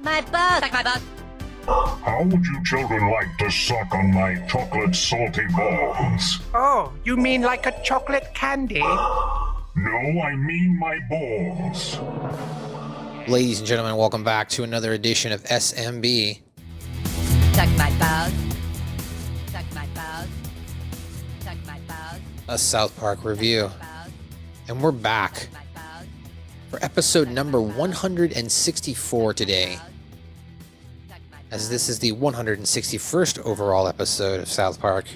my bug. Suck my bug. How would you children like to suck on my chocolate salty balls? Oh, you mean like a chocolate candy? No, I mean my balls. Ladies and gentlemen, welcome back to another edition of SMB. Suck my bug. Suck my bug. Suck my bug. A South Park review. And we're back for episode number 164 today, as this is the 161st overall episode of South Park,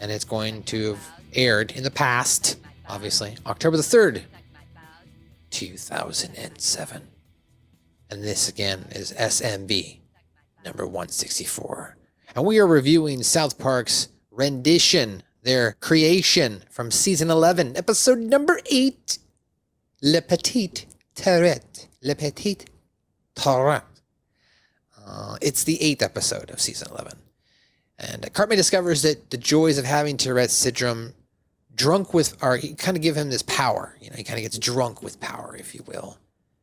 and it's going to have aired in the past, obviously, October the 3rd, 2007. And this again is SMB number 164. And we are reviewing South Park's rendition, their creation from season 11, episode number 8, Le Petit Tourette. Le Petit Tourette. It's the 8th episode of season 11. And Cartman discovers that the joys of having Tourette's syndrome kind of give him this power. You know, he kind of gets drunk with power, if you will.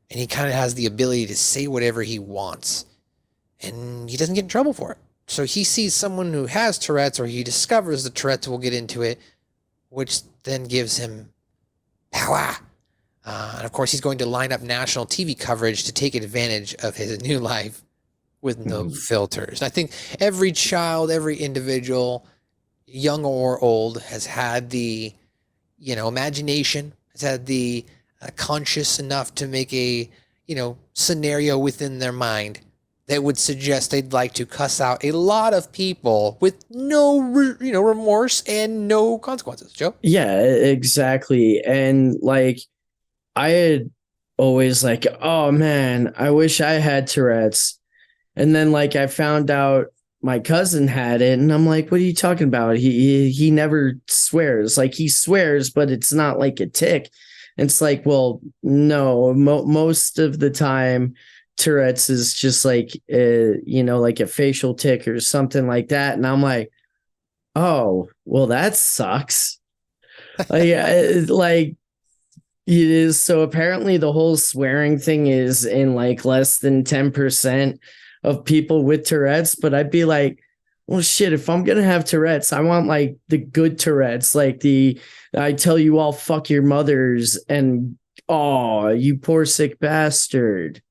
And he kind of has the ability to say whatever he wants. And he doesn't get in trouble for it. So he sees someone who has Tourette's, or he discovers the Tourette's, we'll get into it, which then gives him power. And of course, he's going to line up national TV coverage to take advantage of his new life with no filters. I think every child, every individual, young or old, has had the, imagination, has had the conscious enough to make a, scenario within their mind that would suggest they'd like to cuss out a lot of people with no, remorse and no consequences. Joe? Yeah, exactly. And I had always oh man, I wish I had Tourette's. And then I found out my cousin had it, and I'm like, what are you talking about? He never swears. He swears, but it's not like a tick. And it's well, no, most of the time Tourette's is just like a facial tick or something like that. And I'm like, oh, well, that sucks. It is. So apparently the whole swearing thing is in less than 10% of people with Tourette's. But I'd be like, well, shit, if I'm going to have Tourette's, I want the good Tourette's, I tell you all fuck your mothers and, oh, you poor sick bastard.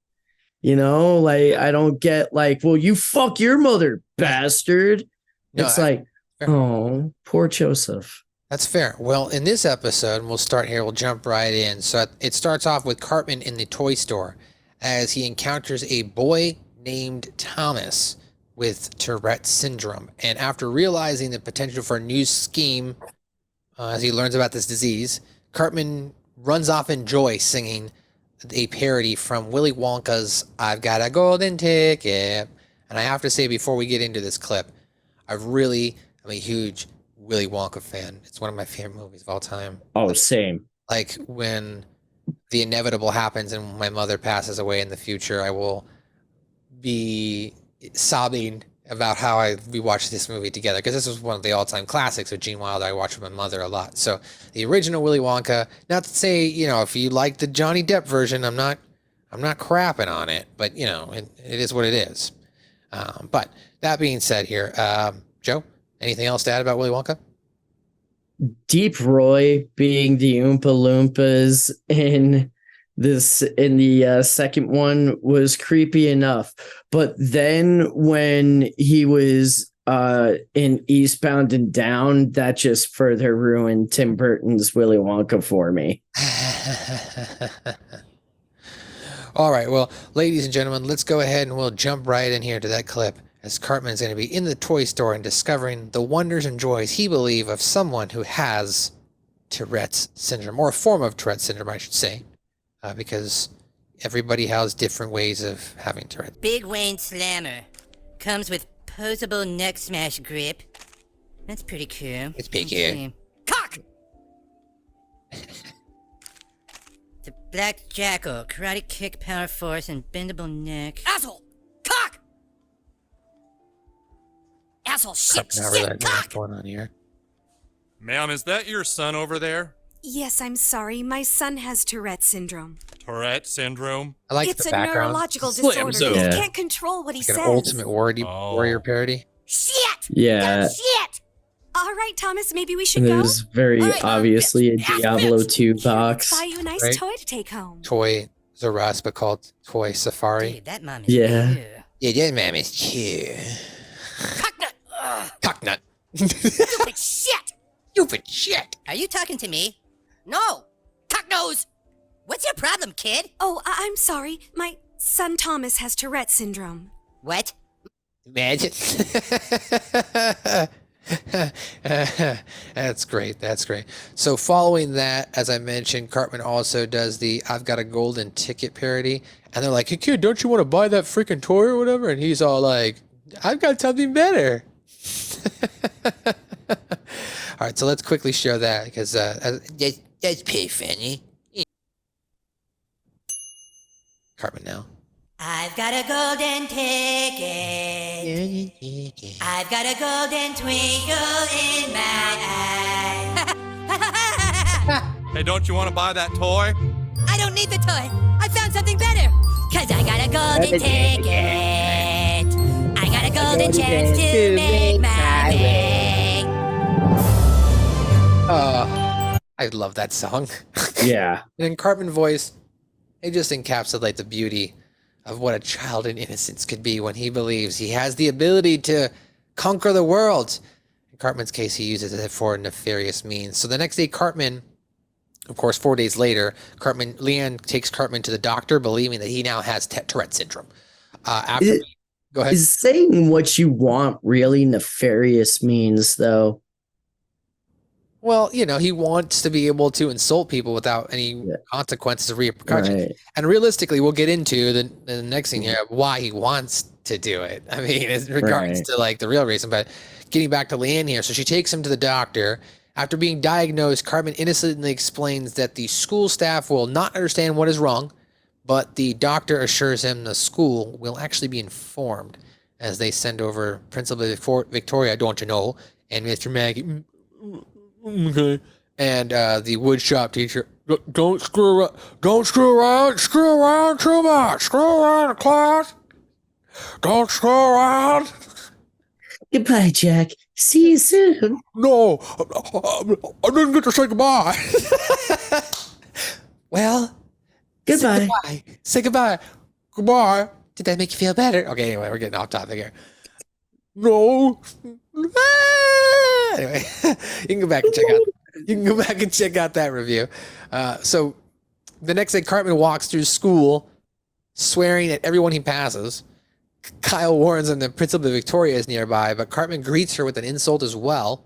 I don't get well, you fuck your mother, bastard. No, it's oh, poor Joseph. That's fair. Well, in this episode, we'll start here. We'll jump right in. So it starts off with Cartman in the toy store as he encounters a boy named Thomas with Tourette syndrome. And after realizing the potential for a new scheme, as he learns about this disease, Cartman runs off in joy singing a parody from Willy Wonka's I've Got a Golden Ticket. And I have to say, before we get into this clip, I'm a huge Willy Wonka fan. It's one of my favorite movies of all time. Oh, same. When the inevitable happens and my mother passes away in the future, I will be sobbing about how we watched this movie together, because this was one of the all-time classics with Gene Wilder. I watched with my mother a lot. So the original Willy Wonka, not to say, if you like the Johnny Depp version, I'm not crapping on it, but it is what it is. But that being said here, Joe, anything else to add about Willy Wonka? Deep Roy being the Oompa Loompas in the second one was creepy enough, but then when he was in Eastbound and Down, that just further ruined Tim Burton's Willy Wonka for me. All right, well, ladies and gentlemen, let's go ahead and we'll jump right in here to that clip, as Cartman's going to be in the toy store and discovering the wonders and joys he believes of someone who has Tourette's syndrome, or a form of Tourette's syndrome, I should say. Because everybody has different ways of having Tourette. Big Wayne Slammer. Comes with posable neck smash grip. That's pretty cool. It's big here. Cock! The Black Jackal. Karate kick, power force, and bendable neck. Asshole! Cock! Asshole, shit, Not really shit, cock! going on here. Ma'am, is that your son over there? Yes, I'm sorry. My son has Tourette syndrome. Tourette syndrome? I like It's the a background. neurological Slam disorder. zone. He Yeah. can't control what he Like says. an ultimate warrior Oh. parody. Shit! Yeah. Shit! All right, Thomas, maybe we should And go. there's very All right, obviously a bitch. Diablo 2 Here, let's box. buy you a nice Right. toy to take home. Toy Zaras, but called Toy Safari. Dude, that mom is Yeah. cute. Yeah, yeah, man, it's cute. Cocknut! Ugh, Cocknut. stupid shit! Stupid shit. Are you talking to me? No! Cocknose! What's your problem, kid? Oh, I'm sorry. My son Thomas has Tourette syndrome. What? Imagine. That's great. That's great. So following that, as I mentioned, Cartman also does the "I've Got a Golden Ticket" parody, and they're like, "Hey kid, don't you want to buy that freaking toy or whatever?" And he's all like, "I've got something better." All right, so let's quickly show that because that's pretty funny. Cartman now. I've got a golden ticket. I've got a golden twinkle in my eye. Hey, don't you want to buy that toy? I don't need the toy. I found something better. Cause I got a golden ticket. I got a golden chance to make my way. I love that song. Yeah. And in Cartman voice, they just encapsulate the beauty of what a child in innocence could be when he believes he has the ability to conquer the world. In Cartman's case, he uses it for nefarious means. So the next day, Cartman, of course, 4 days later, Leanne takes Cartman to the doctor, believing that he now has Tourette syndrome. Go ahead. Is saying what you want really nefarious means, though? Well, you know, he wants to be able to insult people without any consequences or repercussions. Right. And realistically, we'll get into the next thing here, why he wants to do it. I mean, in regards to like the real reason, but getting back to Leanne here. So she takes him to the doctor. After being diagnosed, Cartman innocently explains that the school staff will not understand what is wrong, but the doctor assures him the school will actually be informed as they send over Principal Victoria, don't you know, and Mr. Maggie. Okay. And the woodshop teacher, don't screw around too much. Screw around in class. Don't screw around. Goodbye, Jack. See you soon. No, I didn't get to say goodbye. Well, Goodbye. Say goodbye. Goodbye. Did that make you feel better? Okay, anyway, we're getting off topic here. No. Anyway, you can go back and check out that review. So the next day, Cartman walks through school, swearing at everyone he passes. Kyle warns him that Principal Victoria is nearby, but Cartman greets her with an insult as well.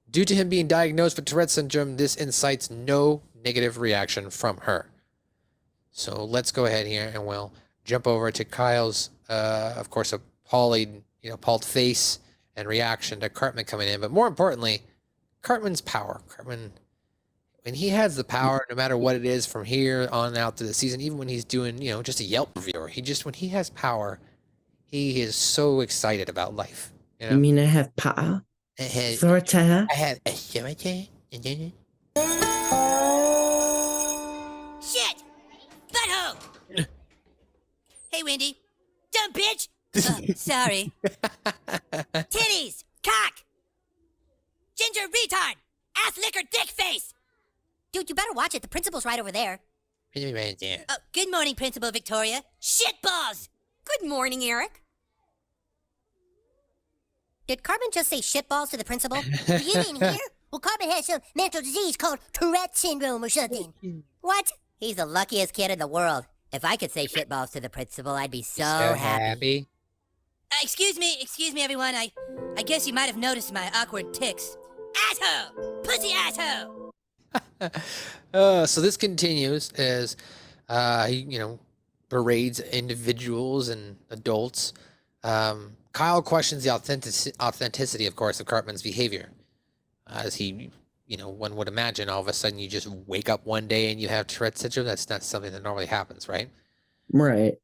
Due to him being diagnosed with Tourette syndrome, this incites no negative reaction from her. So let's go ahead here and we'll jump over to Kyle's, of course, appalled face and reaction to Cartman coming in. But more importantly, Cartman's power. Cartman, when he has the power, no matter what it is from here on out to the season, even when he's doing, just a Yelp reviewer, when he has power, he is so excited about life. You mean I have power? Authority? I have authority. Shit! Butthole! Hey, Wendy. Dumb bitch! Sorry. Titties! Cock! Ginger retard! Ass liquor dick face! Dude, you better watch it. The principal's right over there. Oh, good morning, Principal Victoria. Shitballs! Good morning, Eric. Did Cartman just say shitballs to the principal? You didn't hear? Well, Cartman has some mental disease called Tourette syndrome or something. What? He's the luckiest kid in the world. If I could say shitballs to the principal, I'd be so happy. Excuse me, everyone. I guess you might have noticed my awkward tics. Asshole! Pussy asshole! So this continues as he, berades individuals and adults. Kyle questions the authenticity, of course, of Cartman's behavior. As he, one would imagine all of a sudden you just wake up one day and you have Tourette syndrome. That's not something that normally happens, right? Right.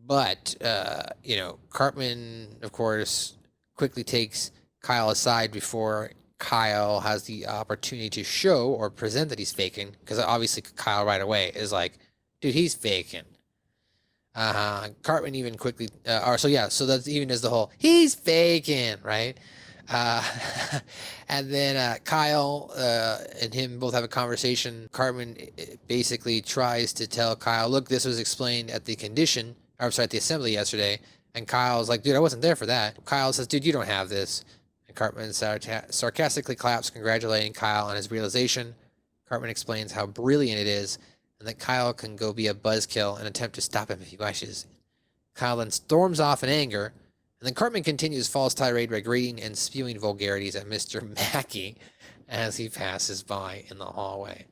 But Cartman, of course, quickly takes Kyle aside before Kyle has the opportunity to show or present that he's faking, because obviously Kyle right away is like, dude, he's faking. Cartman even quickly, so that's even as the whole, he's faking, right? And then Kyle and him both have a conversation. Cartman basically tries to tell Kyle, look, this was explained at the at the assembly yesterday. And Kyle's like, dude, I wasn't there for that. Kyle says, dude, you don't have this. And Cartman sarcastically claps, congratulating Kyle on his realization. Cartman explains how brilliant it is, and that Kyle can go be a buzzkill and attempt to stop him if he wishes. Kyle then storms off in anger, and then Cartman continues false tirade by grating and spewing vulgarities at Mr. Mackey as he passes by in the hallway.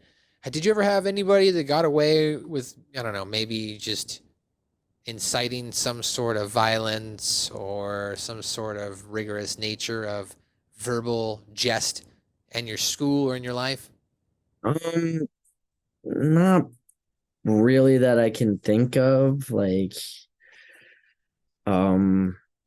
Did you ever have anybody that got away with, I don't know, maybe just inciting some sort of violence or some sort of rigorous nature of verbal jest in your school or in your life? Not really that I can think of. Like,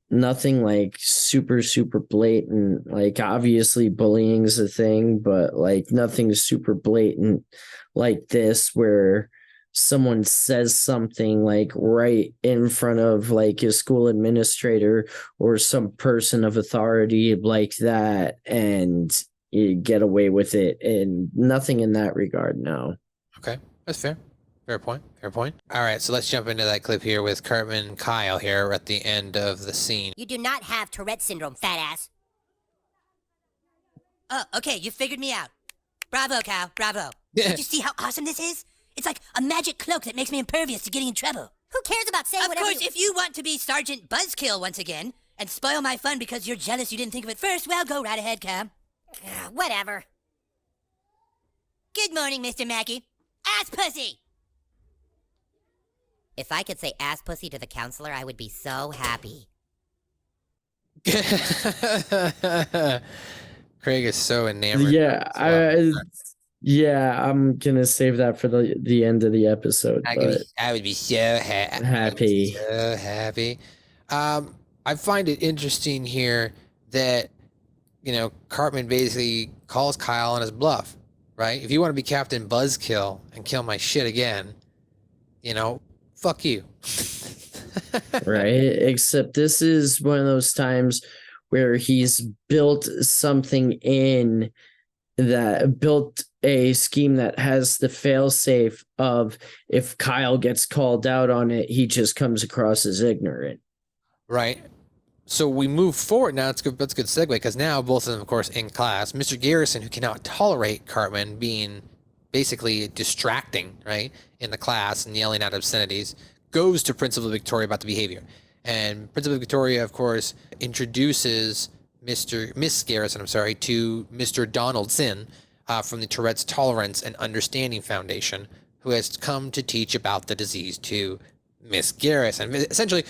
nothing like super blatant. Like, obviously bullying is a thing, but like nothing super blatant like this where someone says something like right in front of like a school administrator or some person of authority like that, and you get away with it. And nothing in that regard, no. Okay, that's fair. Fair point. All right, so let's jump into that clip here with Cartman and Kyle here at the end of the scene. You do not have Tourette syndrome, fat ass. Oh, okay, you figured me out. Bravo, Kyle, bravo. Did you see how awesome this is? It's like a magic cloak that makes me impervious to getting in trouble. Who cares about saying whatever? Of course, if you want to be Sergeant Buzzkill once again and spoil my fun because you're jealous you didn't think of it first, well, go right ahead, Cam. Whatever. Good morning, Mr. Mackey. Ass pussy! If I could say ass pussy to the counselor, I would be so happy. Craig is so enamored. Yeah, I'm gonna save that for the end of the episode. I would be so happy. So happy. I find it interesting here that, Cartman basically calls Kyle on his bluff, right? If you want to be Captain Buzzkill and kill my shit again, fuck you. Right? Except this is one of those times where he's built something built a scheme that has the failsafe of if Kyle gets called out on it, he just comes across as ignorant. Right. So we move forward. Now that's a good segue, because now both of them, of course, in class. Mr. Garrison, who cannot tolerate Cartman being basically distracting, right, in the class and yelling out obscenities, goes to Principal Victoria about the behavior. And Principal Victoria, of course, introduces Miss Garrison, to Mr. Donaldson from the Tourette's Tolerance and Understanding Foundation, who has come to teach about the disease to Miss Garrison. Essentially,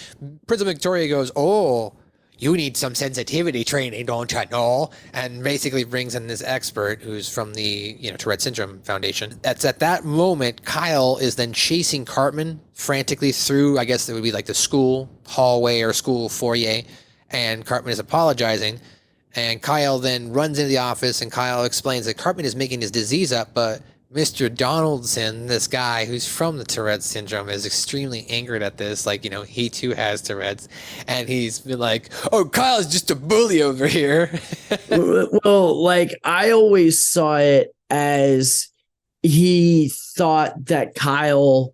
Principal Victoria goes, oh, you need some sensitivity training, don't you know? And basically brings in this expert who's from the Tourette Syndrome Foundation. That's at that moment, Kyle is then chasing Cartman frantically through, I guess it would be like the school hallway or school foyer, and Cartman is apologizing. And Kyle then runs into the office, and Kyle explains that Cartman is making his disease up, but Mr. Donaldson, this guy who's from the Tourette syndrome, is extremely angered at this. Like, he too has Tourette's. And he's been like, oh, Kyle's just a bully over here. Well, like, I always saw it as he thought that Kyle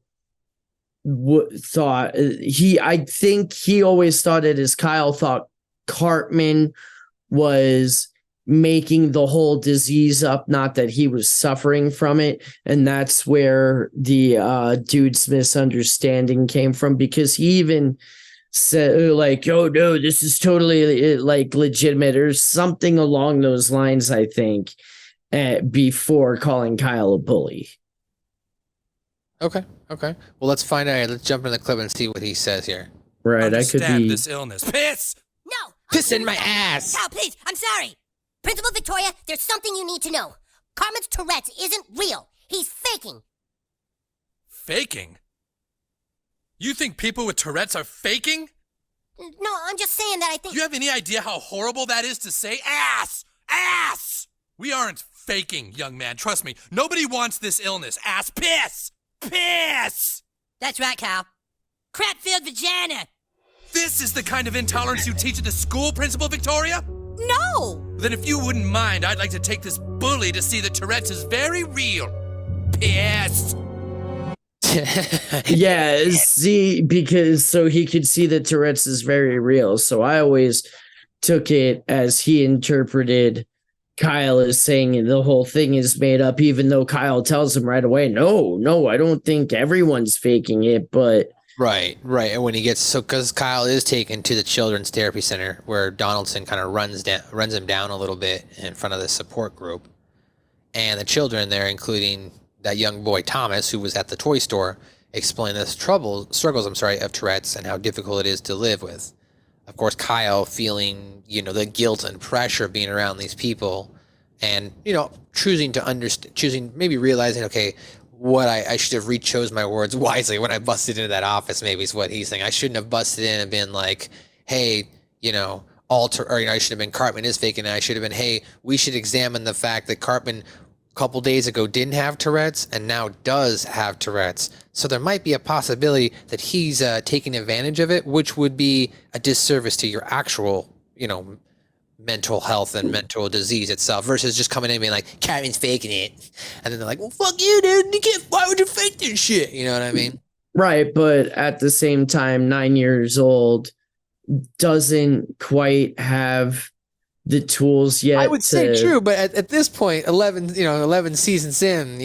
I think he always thought it as Kyle thought Cartman was making the whole disease up, not that he was suffering from it. And that's where the dude's misunderstanding came from, because he even said like, oh no, this is totally like legitimate or something along those lines, I think, before calling Kyle a bully. Okay. Well, let's find out. Let's jump in the clip and see what he says here. Right. Understand I could be this illness. Piss! No! Piss in my ass! Kyle, please, I'm sorry. Principal Victoria, there's something you need to know. Cartman's Tourette's isn't real. He's faking. Faking? You think people with Tourette's are faking? No, I'm just saying that I think... Do you have any idea how horrible that is to say? Ass! We aren't faking, young man. Trust me. Nobody wants this illness. Ass piss! Piss! That's right, Kyle. Crap-filled vagina. This is the kind of intolerance you teach at the school, Principal Victoria? No! Then if you wouldn't mind, I'd like to take this bully to see that Tourette's is very real. Piss! Yeah, see, because so he could see that Tourette's is very real. So I always took it as he interpreted Kyle as saying the whole thing is made up, even though Kyle tells him right away, no, I don't think everyone's faking it, but Right. And when he gets because Kyle is taken to the children's therapy center where Donaldson kind of runs him down a little bit in front of the support group, and the children there, including that young boy Thomas, who was at the toy store, explain the struggles of Tourette's and how difficult it is to live with. Of course, Kyle feeling the guilt and pressure of being around these people, and choosing maybe realizing, okay, what I should have re-chose my words wisely when I busted into that office, maybe is what he's saying. I shouldn't have busted in and been like, hey, I should have been Cartman is faking it. I should have been, hey, we should examine the fact that Cartman a couple days ago didn't have Tourette's and now does have Tourette's. So there might be a possibility that he's taking advantage of it, which would be a disservice to your actual, mental health and mental disease itself, versus just coming in and being like, Cartman's faking it. And then they're like, well, fuck you, dude. Why would you fake this shit? You know what I mean? right. But at the same time, 9 years old doesn't quite have the tools yet. I would say true, but at this point, 11 seasons in,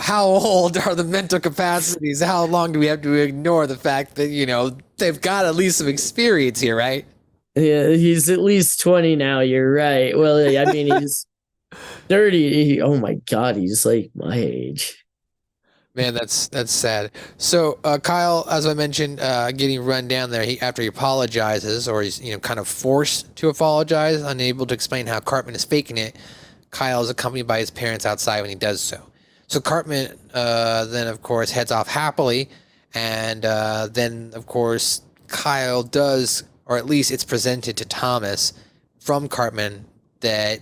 how old are the mental capacities? How long do we have to ignore the fact that, they've got at least some experience here, right? Yeah, he's at least 20 now. You're right. Well, I mean, he's 30. Oh my God, he's like my age. Man, that's sad. So Kyle, as I mentioned, getting run down there after he apologizes, or he's kind of forced to apologize, unable to explain how Cartman is faking it. Kyle is accompanied by his parents outside when he does so. So Cartman then, of course, heads off happily, and then, of course, Kyle does, or at least it's presented to Thomas from Cartman that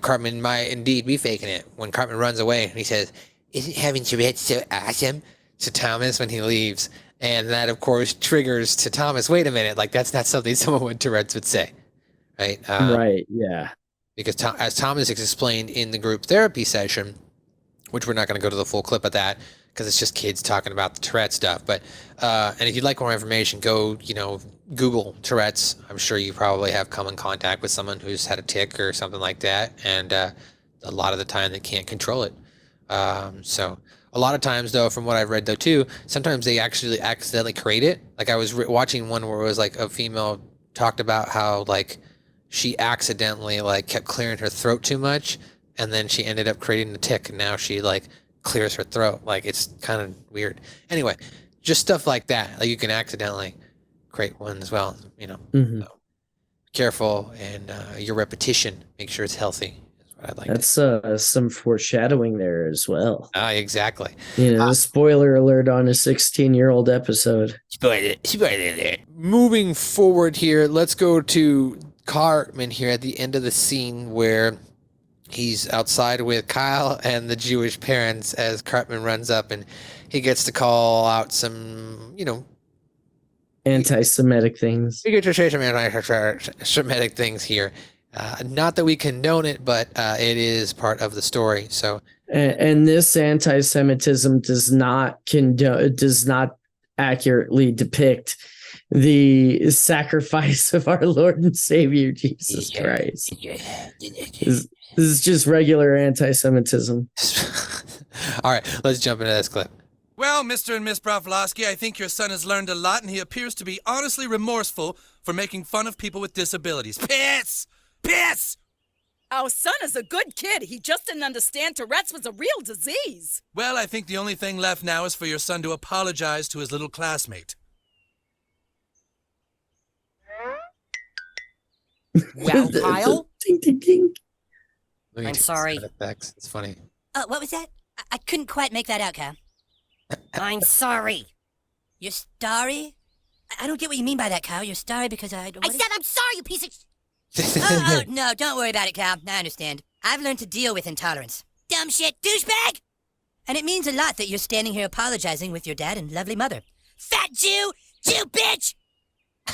Cartman might indeed be faking it when Cartman runs away, and he says, "Isn't having Tourette so awesome?" to Thomas when he leaves. And that, of course, triggers to Thomas, wait a minute, like, that's not something someone with Tourette's would say, right? Right, yeah. Because as Thomas explained in the group therapy session, which we're not going to go to the full clip of that, because it's just kids talking about the Tourette stuff. But, and if you'd like more information, go, Google Tourette's. I'm sure you probably have come in contact with someone who's had a tic or something like that. And a lot of the time they can't control it. So a lot of times, though, from what I've read, though, too, sometimes they actually accidentally create it. Like, I was watching one where it was like a female talked about how, like, she accidentally, like, kept clearing her throat too much, and then she ended up creating a tic, and now she, like, clears her throat. Like, it's kind of weird. Anyway, just stuff like that. Like, you can accidentally create one as well, Mm-hmm. So, careful, and your repetition, make sure it's healthy. I'd like That's some foreshadowing there as well. Exactly. Spoiler alert on a 16-year-old episode. Spoiler alert. Moving forward here, let's go to Cartman here at the end of the scene where he's outside with Kyle and the Jewish parents as Cartman runs up and he gets to call out some, Anti-Semitic things. he gets to say some anti-Semitic things here. Not that we condone it, but it is part of the story. So, and this anti-Semitism does not accurately depict the sacrifice of our Lord and Savior Jesus Christ. This is just regular anti-Semitism. all right, let's jump into this clip. Well, Mr. and Miss Broflovsky, I think your son has learned a lot, and he appears to be honestly remorseful for making fun of people with disabilities. Piss! Piss! Our son is a good kid. He just didn't understand Tourette's was a real disease. Well, I think the only thing left now is for your son to apologize to his little classmate. Well, Kyle? Ding, ding, ding. Look at I'm the sorry. sound effects. It's funny. What was that? I couldn't quite make that out, Kyle. I'm sorry. You're sorry? I don't get what you mean by that, Kyle. You're sorry because I said I'm sorry, you piece of... Oh, no, don't worry about it, Cal. I understand. I've learned to deal with intolerance. Dumb shit, douchebag! And it means a lot that you're standing here apologizing with your dad and lovely mother. Fat Jew! Jew bitch!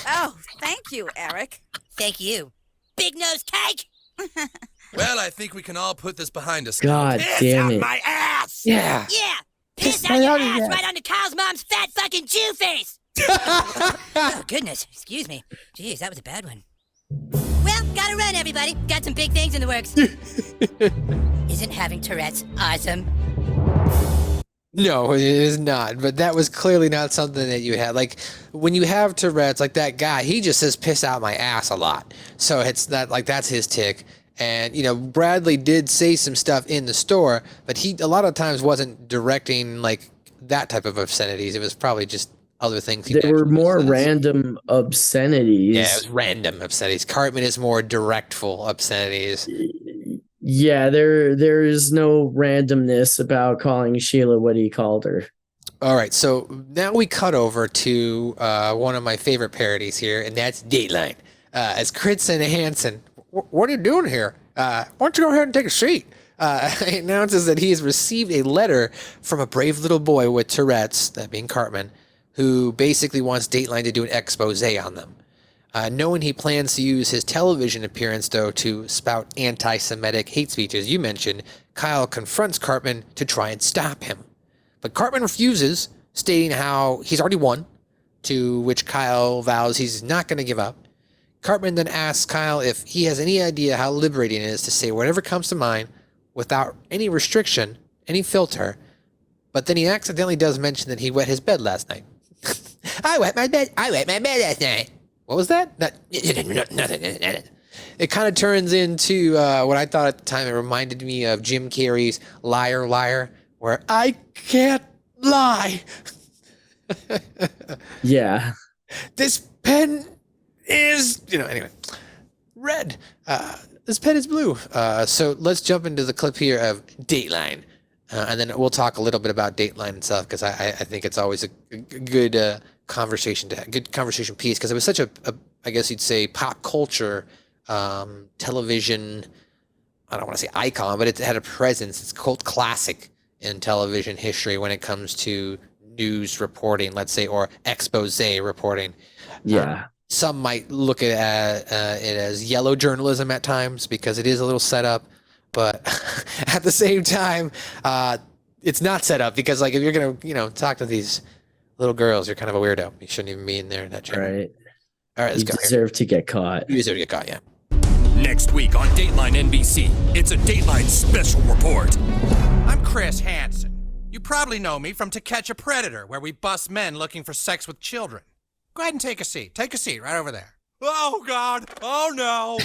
Oh, thank you, Eric. Thank you. Big nose cake! Well, I think we can all put this behind us. God Piss damn out it. my ass! Yeah. Yeah! Piss Piss out your out your ass ass. right onto Kyle's mom's fat fucking Jew face! Oh, goodness. Excuse me. Jeez, that was a bad one. Well, gotta run, everybody. Got some big things in the works. Isn't having Tourette's awesome? No, it is not. But that was clearly not something that you had. Like, when you have Tourette's, like that guy, he just says piss out my ass a lot. So it's not like that's his tick. And, you know, Bradley did say some stuff in the store, but he a lot of times wasn't directing like that type of obscenities. It was probably just other things. They were more random obscenities. Yeah, it was random obscenities. Cartman is more directful obscenities. Yeah, there is no randomness about calling Sheila what he called her. All right, so now we cut over to one of my favorite parodies here, and that's Dateline. As Kristen Hansen, what are you doing here? Why don't you go ahead and take a seat? He announces that he has received a letter from a brave little boy with Tourette's, that being Cartman, who basically wants Dateline to do an expose on them. Knowing he plans to use his television appearance, though, to spout anti-Semitic hate speech, as you mentioned, Kyle confronts Cartman to try and stop him. But Cartman refuses, stating how he's already won, to which Kyle vows he's not going to give up. Cartman then asks Kyle if he has any idea how liberating it is to say whatever comes to mind without any restriction, any filter. But then he accidentally does mention that he wet his bed last night. I wet my bed last night. What was that? Nothing. It kind of turns into what I thought at the time. It reminded me of Jim Carrey's Liar, Liar, where I can't lie. Yeah. This pen is, anyway, red. This pen is blue. So let's jump into the clip here of Dateline. And then we'll talk a little bit about Dateline and stuff, because I think it's always a good conversation piece, because it was such a I guess you'd say pop culture television, I don't want to say icon, but it had a presence. It's a cult classic in television history when it comes to news reporting, let's say, or expose reporting. Yeah. Some might look at it as yellow journalism at times, because it is a little set up. But at the same time, it's not set up, because like if you're gonna talk to these little girls, you're kind of a weirdo. You shouldn't even be in there in that chamber. Right. All right, let's You go. deserve to get caught. You deserve to get caught. Yeah. Next week on Dateline NBC, it's a Dateline special report. I'm Chris Hansen. You probably know me from To Catch a Predator, where we bust men looking for sex with children. Go ahead and take a seat. Take a seat right over there. Oh, God. Oh, no.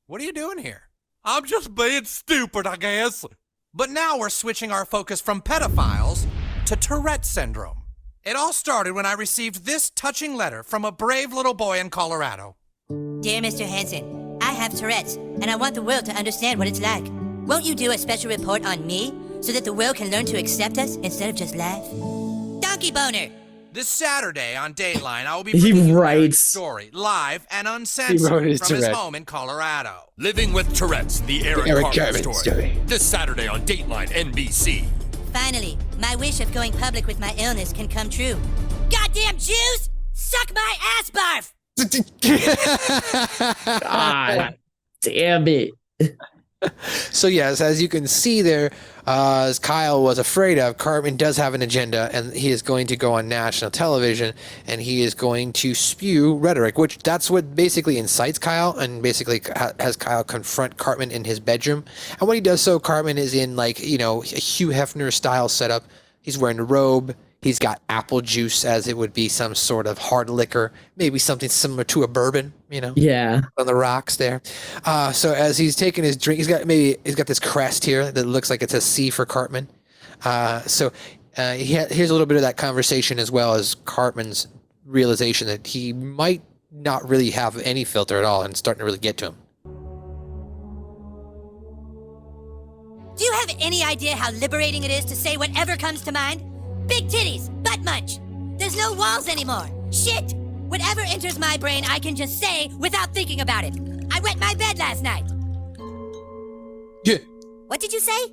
What are you doing here? I'm just being stupid, I guess. But now we're switching our focus from pedophiles to Tourette syndrome. It all started when I received this touching letter from a brave little boy in Colorado. Dear Mr. Hansen, I have Tourette's, and I want the world to understand what it's like. Won't you do a special report on me, so that the world can learn to accept us instead of just laugh? Donkey boner! This Saturday on Dateline, I will be He bringing you writes- Eric's story, live and uncensored, wrote his from his Tourette. home in Colorado. Living with Tourette's, the Eric Cartman story. This Saturday on Dateline NBC. Finally, my wish of going public with my illness can come true. Goddamn Jews! Suck my ass barf! God damn it. So yes, as you can see there, as Kyle was afraid of, Cartman does have an agenda, and he is going to go on national television, and he is going to spew rhetoric, which that's what basically incites Kyle, and basically has Kyle confront Cartman in his bedroom. And when he does so, Cartman is in a Hugh Hefner style setup. He's wearing a robe. He's got apple juice, as it would be some sort of hard liquor, maybe something similar to a bourbon, Yeah. on the rocks there. So as he's taking his drink, he's got this crest here that looks like it's a C for Cartman. Here's a little bit of that conversation, as well as Cartman's realization that he might not really have any filter at all, and starting to really get to him. Do you have any idea how liberating it is to say whatever comes to mind? Big titties, butt munch. There's no walls anymore. Shit! Whatever enters my brain, I can just say without thinking about it. I wet my bed last night. What did you say?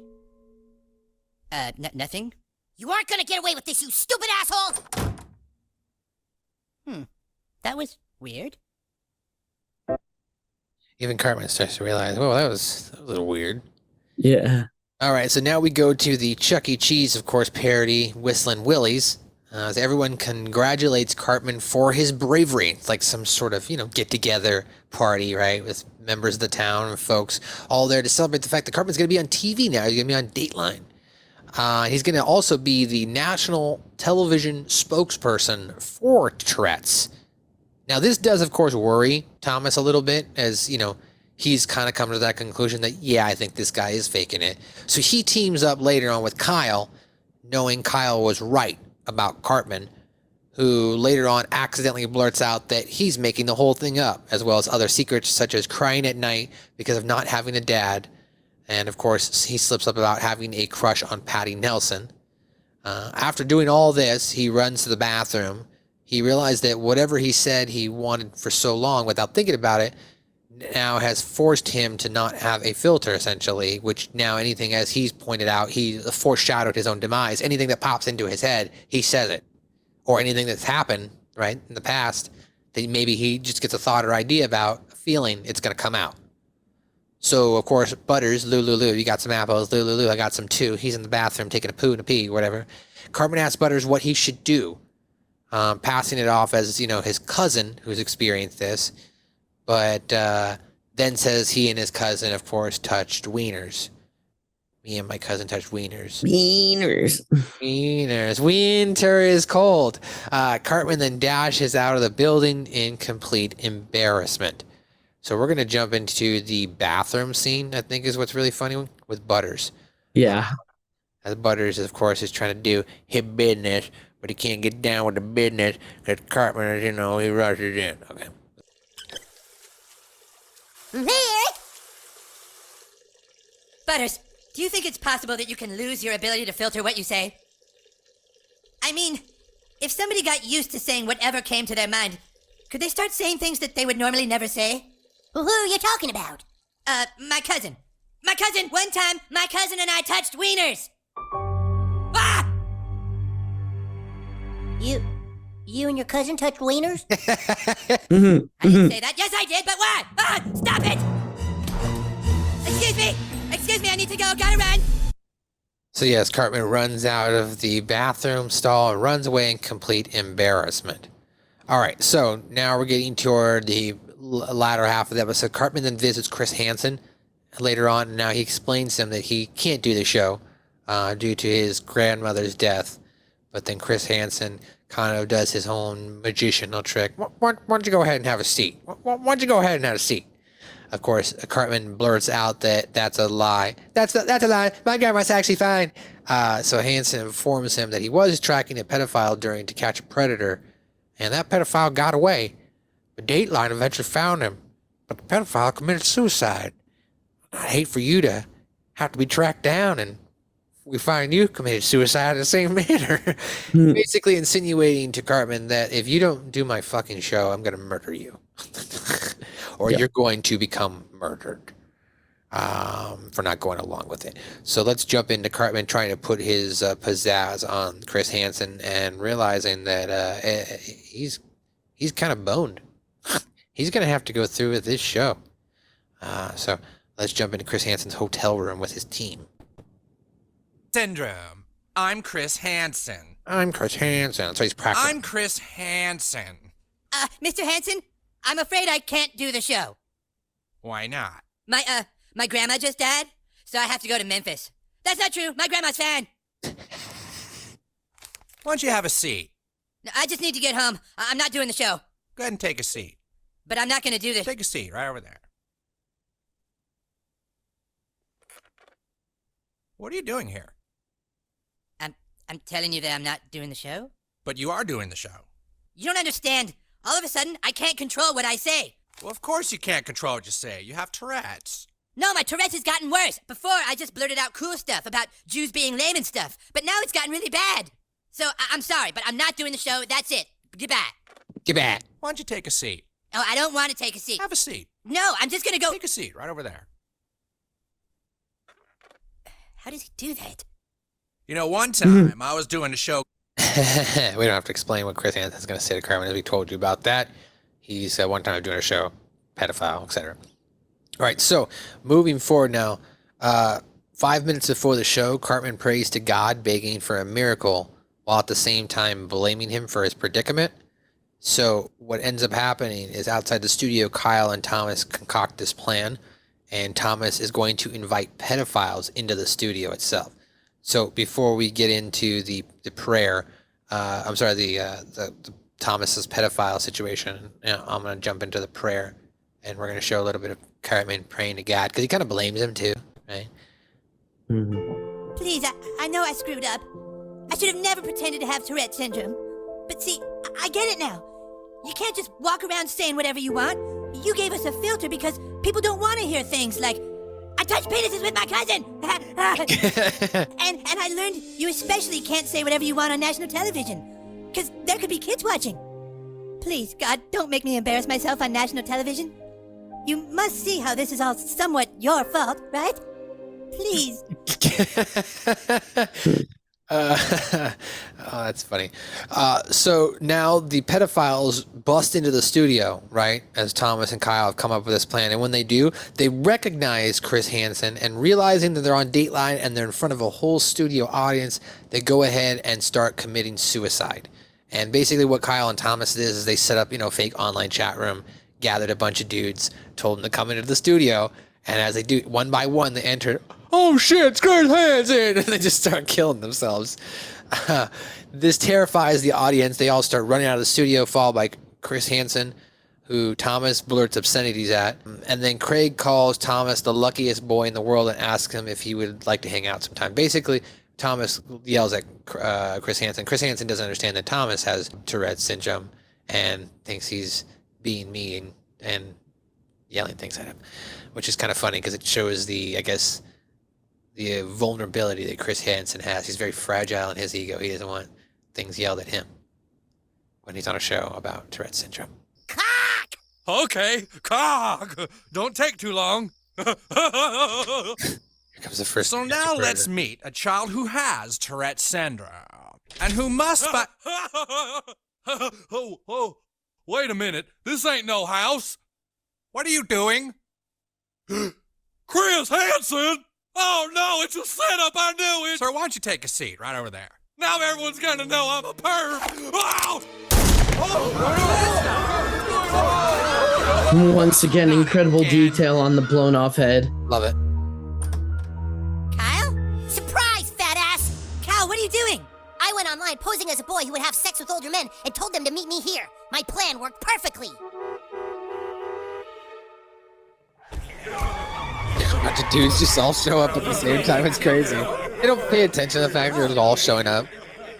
Nothing. You aren't gonna get away with this, you stupid asshole! That was weird. Even Cartman starts to realize, whoa, that was a little weird. Yeah. All right, so now we go to the Chuck E. Cheese, of course, parody, Whistling Willies. As everyone congratulates Cartman for his bravery. It's like some sort of, get-together party, right, with members of the town and folks all there to celebrate the fact that Cartman's going to be on TV now. He's going to be on Dateline. He's going to also be the national television spokesperson for Tourette's. Now, this does, of course, worry Thomas a little bit, as, he's kind of come to that conclusion that, yeah, I think this guy is faking it. So he teams up later on with Kyle, knowing Kyle was right about Cartman, who later on accidentally blurts out that he's making the whole thing up, as well as other secrets such as crying at night because of not having a dad. And, of course, he slips up about having a crush on Patty Nelson. After doing all this, he runs to the bathroom. He realized that whatever he said he wanted for so long without thinking about it now has forced him to not have a filter, essentially, which now anything, as he's pointed out, he foreshadowed his own demise. Anything that pops into his head, he says it. Or anything that's happened, right, in the past, that maybe he just gets a thought or idea about, a feeling, it's going to come out. So, of course, Butters, Lulu, you got some apples. Lulu, I got some too. He's in the bathroom taking a poo and a pee, whatever. Cartman asks Butters what he should do. Passing it off as, his cousin who's experienced this, but then says he and his cousin, of course, touched wieners. Me and my cousin touched wieners. Wieners. Winter is cold. Cartman then dashes out of the building in complete embarrassment. So we're going to jump into the bathroom scene, I think is what's really funny with Butters. Yeah. As Butters, of course, is trying to do his business, but he can't get down with the business because Cartman, he rushes in. Okay. Here! Butters, do you think it's possible that you can lose your ability to filter what you say? I mean, if somebody got used to saying whatever came to their mind, could they start saying things that they would normally never say? Who are you talking about? My cousin. My cousin! One time, my cousin and I touched wieners! Ah! You and your cousin touched wieners? I didn't say that. Yes, I did, but why? Ah! Stop it! Excuse me, I need to go. Gotta run! So yes, Cartman runs out of the bathroom stall and runs away in complete embarrassment. All right, so now we're getting toward the latter half of the episode. Cartman then visits Chris Hansen later on, and now he explains to him that he can't do the show due to his grandmother's death. But then Chris Hansen kind of does his own magicianal trick. Why don't you go ahead and have a seat? Why don't you go ahead and have a seat? Of course, Cartman blurts out that that's a lie. That's a lie. My grandma's actually fine. So Hansen informs him that he was tracking a pedophile during To Catch a Predator, and that pedophile got away. The Dateline eventually found him, but the pedophile committed suicide. I'd hate for you to have to be tracked down and we find you committed suicide in the same manner. Basically insinuating to Cartman that if you don't do my fucking show, I'm going to murder you. Or you're going to become murdered for not going along with it. So let's jump into Cartman trying to put his pizzazz on Chris Hansen and realizing that he's kind of boned. He's going to have to go through with this show. So let's jump into Chris Hansen's hotel room with his team. Syndrome. I'm Chris Hansen. I'm Chris Hansen. So he's practicing. I'm Chris Hansen. Mr. Hansen, I'm afraid I can't do the show. Why not? My grandma just died, so I have to go to Memphis. That's not true. My grandma's fine. Why don't you have a seat? I just need to get home. I'm not doing the show. Go ahead and take a seat. But I'm not going to do this. Take a seat right over there. What are you doing here? I'm telling you that I'm not doing the show. But you are doing the show. You don't understand. All of a sudden, I can't control what I say. Well, of course you can't control what you say. You have Tourette's. No, my Tourette's has gotten worse. Before, I just blurted out cool stuff about Jews being lame and stuff. But now it's gotten really bad. So, I'm sorry, but I'm not doing the show. That's it. Goodbye. Goodbye. Why don't you take a seat? Oh, I don't want to take a seat. Have a seat. No, I'm just going to go. Take a seat right over there. How does he do that? You know, one time I was doing a show. We don't have to explain what Chris Hansen's going to say to Cartman, as we told you about that. He's one time doing a show, pedophile, etc. All right, so moving forward now, 5 minutes before the show, Cartman prays to God, begging for a miracle, while at the same time blaming him for his predicament. So what ends up happening is outside the studio, Kyle and Thomas concoct this plan, and Thomas is going to invite pedophiles into the studio itself. So before we get into the prayer, the Thomas's pedophile situation, I'm going to jump into the prayer, and we're going to show a little bit of Cartman praying to God, because he kind of blames him too, right? Mhm. Please, I know I screwed up. I should have never pretended to have Tourette syndrome. But see, I get it now. You can't just walk around saying whatever you want. You gave us a filter because people don't want to hear things like, I touched penises with my cousin! and I learned you especially can't say whatever you want on national television, because there could be kids watching. Please, God, don't make me embarrass myself on national television. You must see how this is all somewhat your fault, right? Please. Oh, that's funny. So now the pedophiles bust into the studio, right? As Thomas and Kyle have come up with this plan. And when they do, they recognize Chris Hansen, and realizing that they're on Dateline and they're in front of a whole studio audience, they go ahead and start committing suicide. And basically what Kyle and Thomas did is they set up, fake online chat room, gathered a bunch of dudes, told them to come into the studio. And as they do, one by one, they enter. Oh shit, it's Chris Hansen! And they just start killing themselves. This terrifies the audience. They all start running out of the studio, followed by Chris Hansen, who Thomas blurts obscenities at. And then Craig calls Thomas the luckiest boy in the world and asks him if he would like to hang out sometime. Basically, Thomas yells at Chris Hansen. Chris Hansen doesn't understand that Thomas has Tourette's syndrome and thinks he's being mean and yelling things at him, which is kind of funny because it shows the vulnerability that Chris Hansen has. He's very fragile in his ego. He doesn't want things yelled at him when he's on a show about Tourette's syndrome. Cock! Okay, cock. Don't take too long. Here comes the first. So now let's meet a child who has Tourette's syndrome and who must. Oh, wait a minute. This ain't no house. What are you doing? Chris Hansen! Oh no, it's a setup. I knew it. Sir, why don't you take a seat right over there? Now everyone's gonna know I'm a perv. Oh! Once again, incredible detail on the blown off head. Love it. Kyle? Surprise, fat ass! Kyle, what are you doing? I went online posing as a boy who would have sex with older men and told them to meet me here. My plan worked perfectly. A bunch of dudes just all show up at the same time. It's crazy. They don't pay attention to the fact that they're all showing up.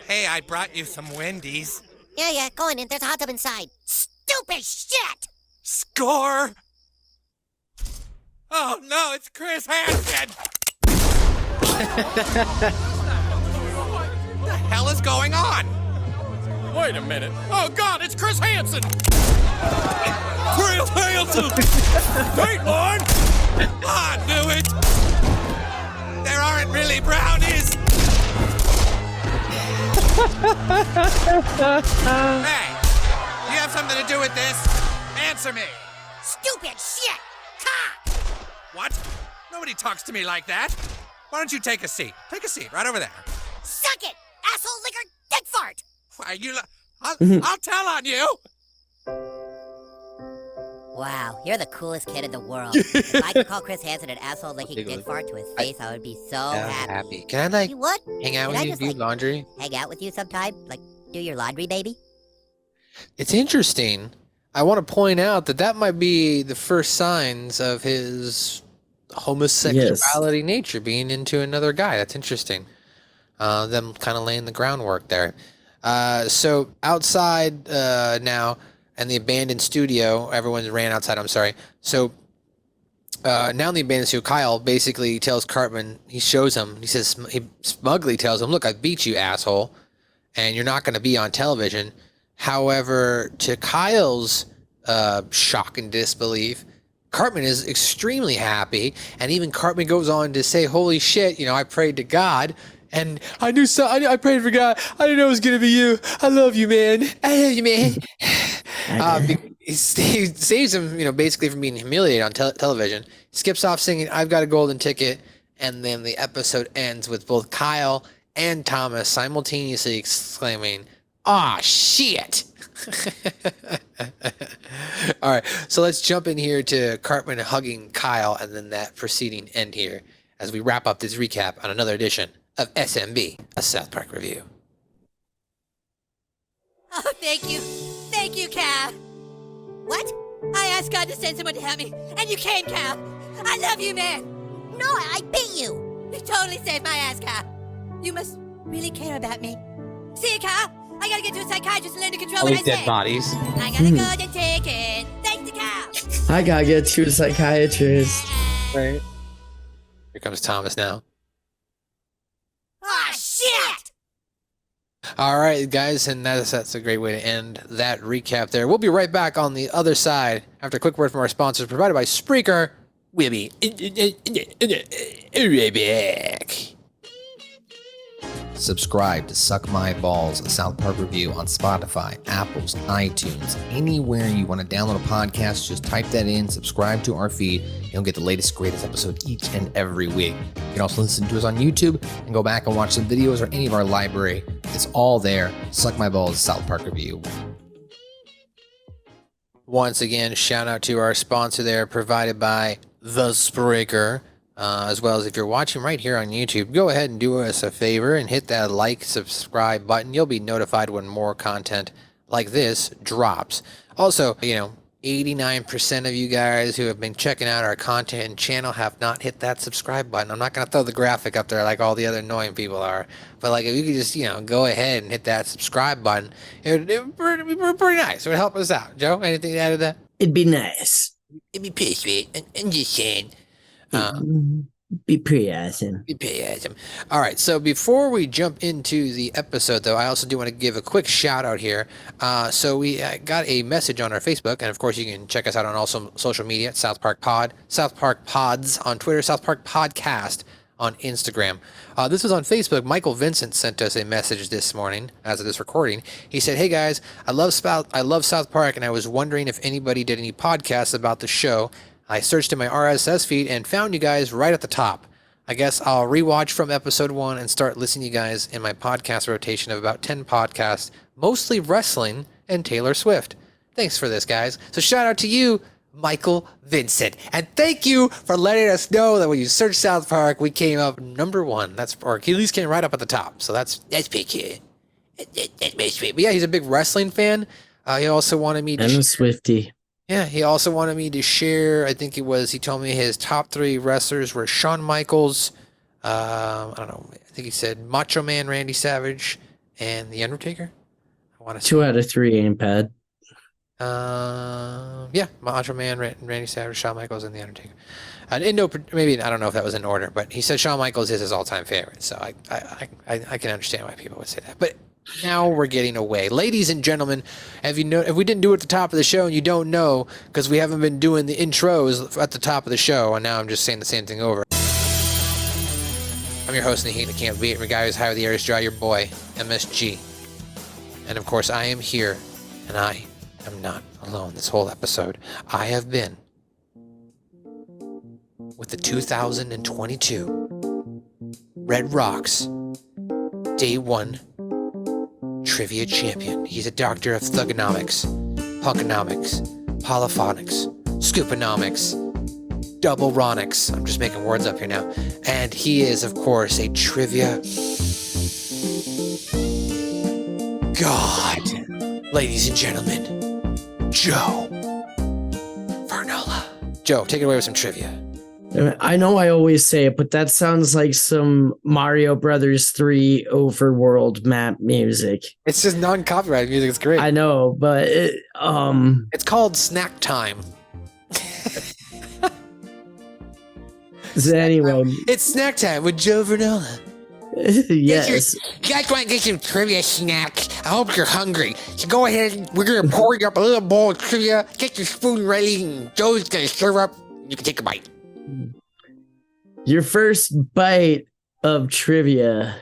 Hey, I brought you some Wendy's. Yeah, go on in. There's a hot tub inside. Stupid shit! Score! Oh no, it's Chris Hansen! What the hell is going on? Wait a minute. Oh God, it's Chris Hansen! Chris Hansen! Dateline! I knew it! There aren't really brownies! Hey, do you have something to do with this? Answer me! Stupid shit! Cock! What? Nobody talks to me like that. Why don't you take a seat? Take a seat right over there. Suck it! Asshole liquor dick fart! Why, I'll tell on you! Wow, you're the coolest kid in the world. If I could call Chris Hansen an asshole licking dick fart to his face, I would be so happy. Can I You what? hang out Can I with you, just, do laundry? Hang out with you sometime? Like, do your laundry, baby? It's interesting. I want to point out that might be the first signs of his homosexuality nature, being into another guy. That's interesting. Them kind of laying the groundwork there. So outside now, and the abandoned studio, everyone's ran outside. I'm sorry. So now in the abandoned studio, Kyle basically tells Cartman, he shows him, he smugly tells him, look, I beat you, asshole, and you're not going to be on television. However, to Kyle's shock and disbelief, Cartman is extremely happy, and even Cartman goes on to say, "Holy shit! I prayed to God, and I knew so. I prayed for God. I didn't know it was gonna be you. I love you, man. I love you, man." He saves him, basically from being humiliated on television. Skips off singing "I've Got a Golden Ticket," and then the episode ends with both Kyle and Thomas simultaneously exclaiming, "Aw, shit!" All right, so let's jump in here to Cartman hugging Kyle, and then that preceding end here as we wrap up this recap on another edition of SMB, a South Park review. Oh, thank you, Cal. What? I asked God to send someone to help me, and you came, Cal. I love you, man. No, I beat you. You totally saved my ass, Cal. You must really care about me. See you, Cal. I gotta get to a psychiatrist and learn to control what I say. Dead bodies. I gotta go and take it. Thanks to Cal. I gotta get to a psychiatrist. Right. Here comes Thomas now. Ah, shit! All right, guys, and that's a great way to end that recap there. We'll be right back on the other side after a quick word from our sponsors provided by Spreaker. We'll be right back. Subscribe to Suck My Balls, a South Park review on Spotify, Apple's, iTunes, anywhere you want to download a podcast. Just type that in, subscribe to our feed. You'll get the latest, greatest episode each and every week. You can also listen to us on YouTube and go back and watch some videos or any of our library. It's all there. Suck My Balls, South Park review. Once again, shout out to our sponsor there, provided by The Spreaker. As well as if you're watching right here on YouTube, go ahead and do us a favor and hit that like, subscribe button. You'll be notified when more content like this drops. Also, 89% of you guys who have been checking out our content and channel have not hit that subscribe button. I'm not going to throw the graphic up there like all the other annoying people are. But if you could just, go ahead and hit that subscribe button, it would be pretty nice. It would help us out. Joe, anything to add to that? It'd be nice. It'd be pretty sweet. I'm just saying. Be pretty awesome. All right, so before we jump into the episode, though, I also do want to give a quick shout out here. So we got a message on our Facebook, and of course you can check us out on all social media at South Park Pod, South Park Pods on Twitter, South Park Podcast on Instagram. This was on Facebook. Michael Vincent sent us a message this morning as of this recording. He said, "Hey guys, I love South Park, and I was wondering if anybody did any podcasts about the show. I searched in my RSS feed and found you guys right at the top. I guess I'll rewatch from episode 1 and start listening to you guys in my podcast rotation of about 10 podcasts, mostly wrestling and Taylor Swift. Thanks for this, guys." So shout out to you, Michael Vincent. And thank you for letting us know that when you search South Park, we came up number 1. Or at least came right up at the top. So that's pretty cute. That's pretty sweet. But yeah, he's a big wrestling fan. He also wanted me to... I'm a Swiftie. Yeah, he also wanted me to share, he told me his top 3 wrestlers were Shawn Michaels, I don't know, I think he said Macho Man Randy Savage and The Undertaker. I want to 2 out of 3 ain't bad. Yeah, Macho Man, Randy Savage, Shawn Michaels, and The Undertaker. Maybe, I don't know if that was in order, but he said Shawn Michaels is his all-time favorite, so I can understand why people would say that. But now we're getting away. Ladies and gentlemen, if we didn't do it at the top of the show and you don't know, because we haven't been doing the intros at the top of the show, and now I'm just saying the same thing over. I'm your host, Naheem, the Can't Beat, my guy who's high with the air is dry, your boy, MSG. And of course, I am here, and I am not alone this whole episode. I have been with the 2022 Red Rocks Day 1 Trivia Champion. He's a doctor of thugonomics, punkonomics, polyphonics, scooponomics, double-ronics. I'm just making words up here now. And he is, of course, a trivia god. Ladies and gentlemen, Joe Vernola. Joe, take it away with some trivia. I know I always say it, but that sounds like some Mario Brothers 3 overworld map music. It's just non-copyrighted music. It's great. I know, but it's called Snack Time. Anyway, it's Snack Time with Joe Vernola. Yes. You guys want to get some trivia snack? I hope you're hungry. So go ahead, we're gonna pour you up a little bowl of trivia. Get your spoon ready, and Joe's gonna serve up. You can take a bite. Your first bite of trivia.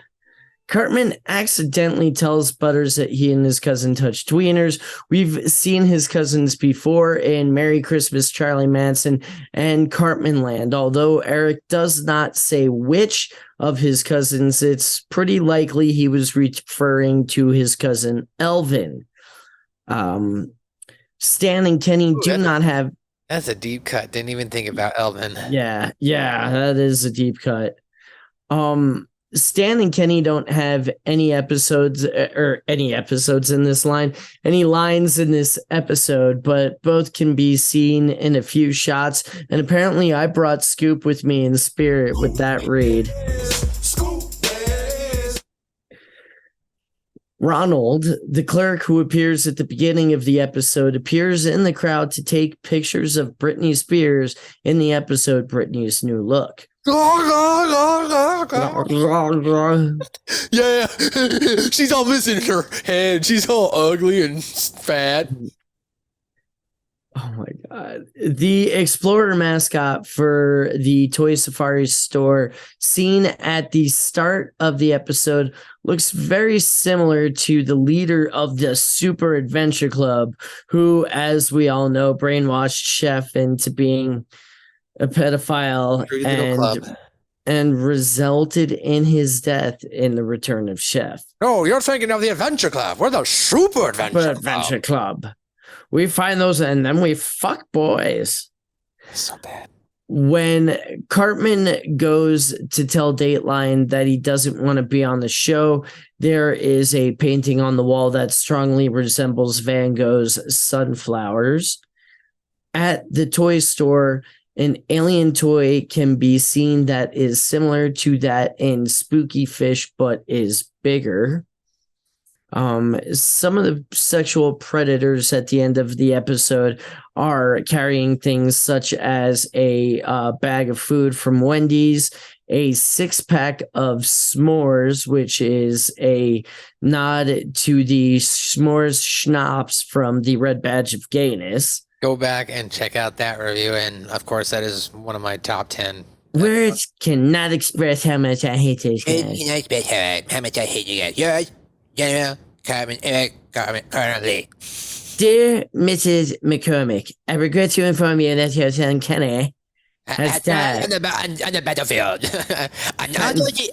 Cartman accidentally tells Butters that he and his cousin touch tweeners. We've seen his cousins before in Merry Christmas, Charlie Manson, and Cartman Land. Although Eric does not say which of his cousins, it's pretty likely he was referring to his cousin Elvin. Stan and Kenny do not have... That's a deep cut. Didn't even think about Elvin. Yeah, that is a deep cut. Stan and Kenny don't have any lines in this episode, but both can be seen in a few shots. And apparently I brought Scoop with me in spirit with that read. Ronald, the clerk who appears at the beginning of the episode, appears in the crowd to take pictures of Britney Spears in the episode Britney's New Look. Yeah, she's all missing her head. She's all ugly and fat. Oh my God. The Explorer mascot for the Toy Safari store seen at the start of the episode looks very similar to the leader of the Super Adventure Club, who, as we all know, brainwashed Chef into being a pedophile and resulted in his death in the return of Chef. Oh, you're thinking of the Adventure Club. We're the Super Adventure Club. We find those and then we fuck boys. So bad. When Cartman goes to tell Dateline that he doesn't want to be on the show, there is a painting on the wall that strongly resembles Van Gogh's Sunflowers. At the toy store, an alien toy can be seen that is similar to that in Spooky Fish, but is bigger. Some of the sexual predators at the end of the episode are carrying things such as a bag of food from Wendy's, a 6-pack of s'mores, which is a nod to the s'mores schnapps from the Red Badge of Gayness. Go back and check out that review, and of course, that is one of my top 10. Words cannot express how much I hate these guys. Cannot express how much I hate you guys. Yours, General Cartman, Eric Cartman, Colonel Lee. Dear Mrs. McCormick, I regret to inform you that your son Kenny has died on the battlefield.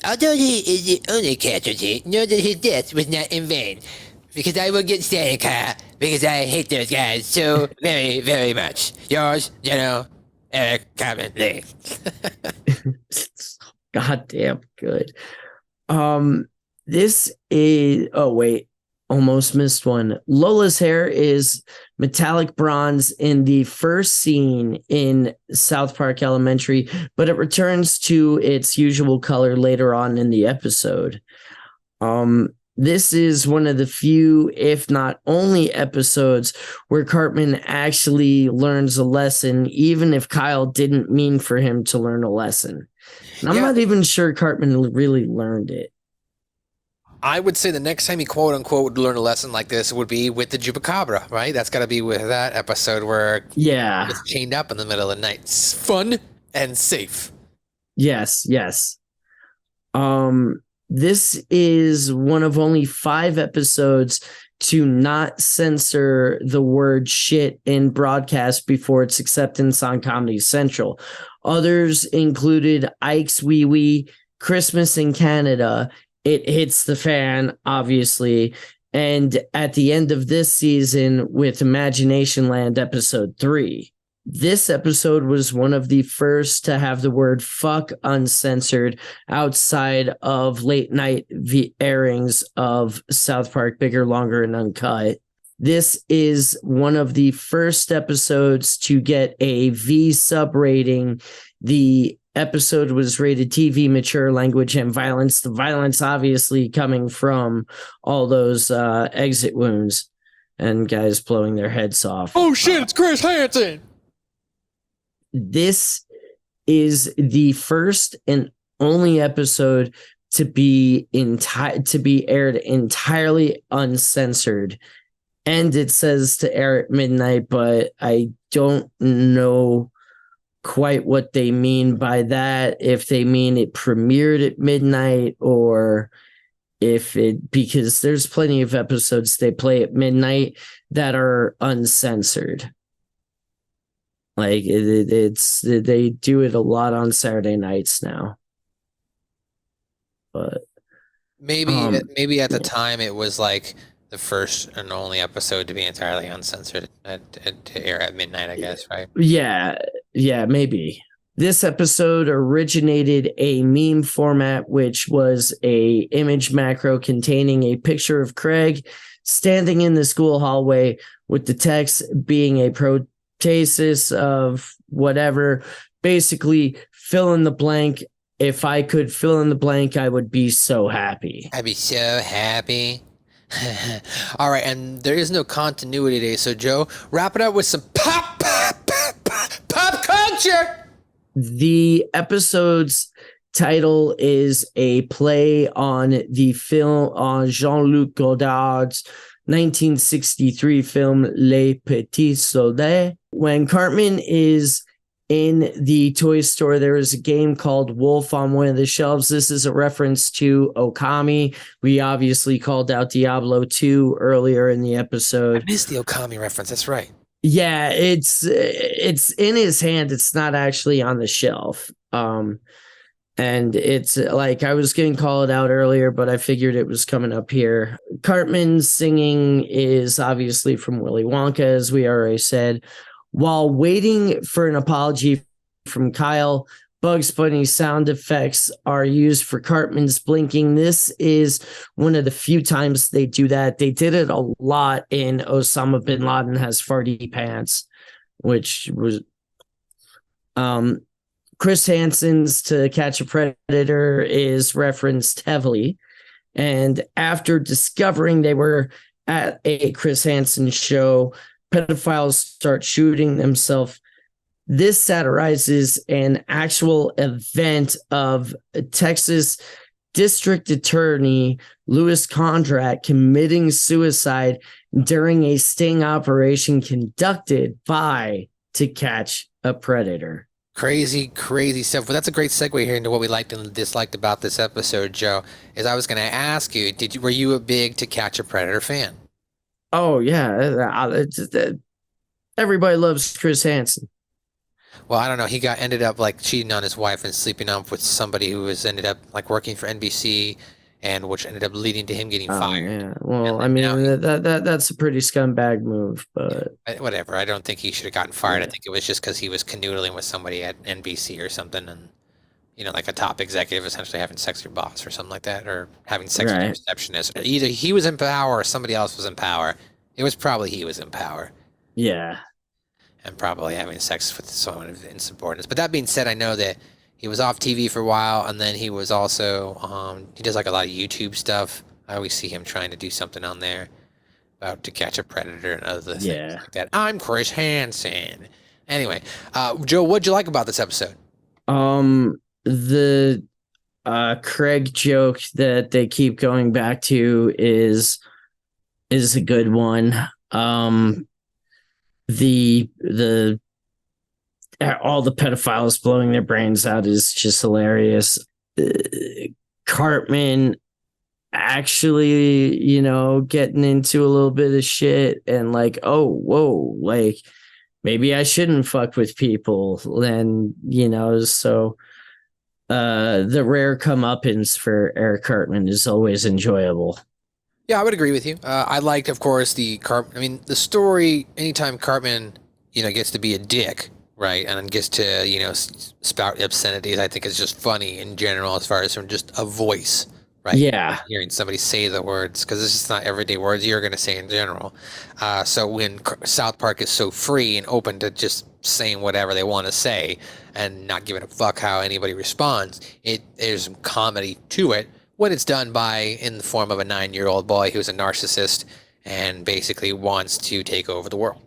Although he is the only casualty, know that his death was not in vain. Because I will get Stan car because I hate those guys so very, very much. Yours, Eric Cartman Lee. Goddamn good. This is almost missed one. Lola's hair is metallic bronze in the first scene in South Park Elementary, but it returns to its usual color later on in the episode. This is one of the few, if not only, episodes where Cartman actually learns a lesson, even if Kyle didn't mean for him to learn a lesson. And I'm not even sure Cartman really learned it. I would say the next time he quote unquote would learn a lesson like this would be with the Chupacabra, right? That's got to be with that episode where it's chained up in the middle of the night. It's fun and safe. Yes. This is one of only 5 episodes to not censor the word shit in broadcast before its acceptance on Comedy Central. Others included Ike's Wee Wee, Christmas in Canada, It Hits the Fan, obviously, and at the end of this season with Imagination Land episode 3. This episode was one of the first to have the word fuck uncensored outside of late night airings of South Park Bigger, Longer, and Uncut. This is one of the first episodes to get a V sub rating. The episode was rated TV, mature language, and violence. The violence obviously coming from all those exit wounds and guys blowing their heads off. Oh shit, it's Chris Hansen! This is the first and only episode to be aired entirely uncensored. And it says to air at midnight, but I don't know quite what they mean by that. If they mean it premiered at midnight, or because there's plenty of episodes they play at midnight that are uncensored. Like they do it a lot on Saturday nights now. But maybe at the time it was like the first and only episode to be entirely uncensored to air at midnight, I guess, right? Yeah, maybe. This episode originated a meme format, which was a image macro containing a picture of Craig standing in the school hallway with the text being a protasis of whatever, basically fill in the blank. If I could fill in the blank, I would be so happy. I'd be so happy. All right, and there is no continuity today, so Joe, wrap it up with some pop culture. The episode's title is a play on the film on Jean-Luc Godard's 1963 film Les Petits Soldats. When Cartman is in the toy store, there is a game called Wolf on one of the shelves. This is a reference to Okami. We obviously called out Diablo 2 earlier in the episode. I missed the Okami reference. That's right. Yeah, it's in his hand. It's not actually on the shelf. And it's like I was going to call it out earlier, but I figured it was coming up here. Cartman's singing is obviously from Willy Wonka, as we already said. While waiting for an apology from Kyle, Bugs Bunny's sound effects are used for Cartman's blinking. This is one of the few times they do that. They did it a lot in Osama bin Laden Has Farty Pants, which was Chris Hansen's To Catch a Predator is referenced heavily. And after discovering they were at a Chris Hansen show, pedophiles start shooting themselves. This satirizes an actual event of Texas District Attorney Louis Condrat committing suicide during a sting operation conducted by To Catch a Predator. Crazy stuff. Well, that's a great segue here into what we liked and disliked about this episode, Joe. Is I was going to ask you, were you a big To Catch a Predator fan? Oh, yeah. Everybody loves Chris Hansen. Well, I don't know. He ended up like cheating on his wife and sleeping up with somebody who ended up like working for NBC, and which ended up leading to him getting fired. Yeah. Well, I mean, that's a pretty scumbag move, but whatever. I don't think he should have gotten fired. Yeah. I think it was just because he was canoodling with somebody at NBC or something, and like a top executive essentially having sex with your boss or something like that, or having sex with a receptionist. Either he was in power or somebody else was in power. It was probably he was in power. Yeah. And probably having sex with someone of insubordinates. But that being said, I know that he was off TV for a while, and then he was also, he does like a lot of YouTube stuff. I always see him trying to do something on there about To Catch a Predator and other things like that. I'm Chris Hansen. Anyway, Joe, what'd you like about this episode? The Craig joke that they keep going back to is a good one. The all the pedophiles blowing their brains out is just hilarious. Cartman actually, getting into a little bit of shit and like, oh, whoa, like maybe I shouldn't fuck with people. And, so the rare comeuppance for Eric Cartman is always enjoyable. Yeah, I would agree with you. I liked, of course, the story. Anytime Cartman, gets to be a dick, right, and gets to, spout obscenities, I think is just funny in general, as far as from just a voice, right? Yeah, hearing somebody say the words, because it's just not everyday words you're going to say in general. So when South Park is so free and open to just saying whatever they want to say and not giving a fuck how anybody responds, there's some comedy to it. When it's done in the form of a 9-year-old boy who's a narcissist and basically wants to take over the world.